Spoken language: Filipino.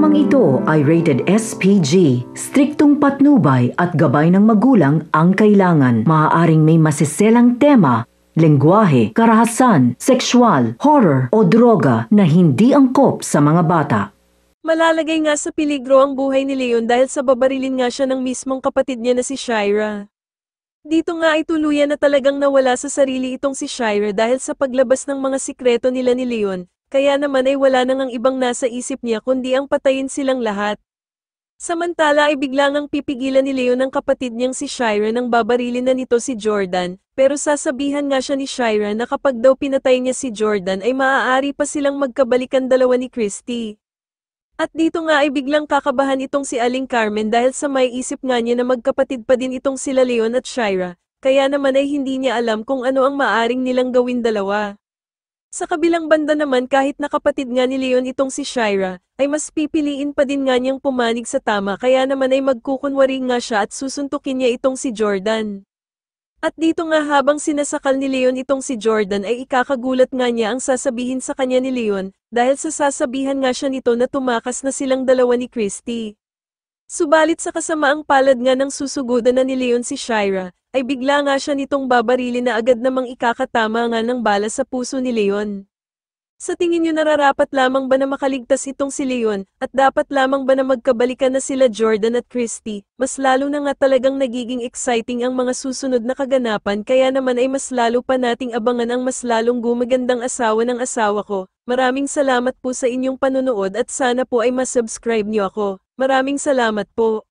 Programang ito ay rated SPG. Striktong patnubay at gabay ng magulang ang kailangan. Maaaring may masiselang tema, lengguwahe, karahasan, sexual, horror o droga na hindi angkop sa mga bata. Malalagay nga sa peligro ang buhay ni Leon dahil sa babarilin nga siya ng mismong kapatid niya na si Shira. Dito nga ay tuluyan na talagang nawala sa sarili itong si Shira dahil sa paglabas ng mga sikreto nila ni Leon. Kaya naman ay wala nang ang ibang nasa isip niya kundi ang patayin silang lahat. Samantala ay biglang ang pipigilan ni Leon ng kapatid niyang si Shira nang babarilin na nito si Jordan, pero sasabihan nga siya ni Shira na kapag daw pinatay niya si Jordan ay maaari pa silang magkabalikan dalawa ni Christy. At dito nga ay biglang kakabahan itong si Aling Carmen dahil sa may isip nga niya na magkapatid pa din itong sila Leon at Shira, kaya naman ay hindi niya alam kung ano ang maaring nilang gawin dalawa. Sa kabilang banda naman kahit nakapatid nga ni Leon itong si Shira, ay mas pipiliin pa din nga niyang pumanig sa tama kaya naman ay magkukunwari nga siya at susuntukin niya itong si Jordan. At dito nga habang sinasakal ni Leon itong si Jordan ay ikakagulat nga niya ang sasabihin sa kanya ni Leon, dahil sa sasabihan nga siya nito na tumakas na silang dalawa ni Christy. Subalit sa kasamaang palad nga ng susugudan na ni Leon si Shira, ay bigla nga siya nitong babarilin na agad namang ikakatama nga ng bala sa puso ni Leon. Sa tingin niyo nararapat lamang ba na makaligtas itong si Leon, at dapat lamang ba na magkabalikan na sila Jordan at Christy? Mas lalo na nga talagang nagiging exciting ang mga susunod na kaganapan kaya naman ay mas lalo pa nating abangan ang mas lalong gumagandang asawa ng asawa ko. Maraming salamat po sa inyong panonood at sana po ay masubscribe niyo ako. Maraming salamat po.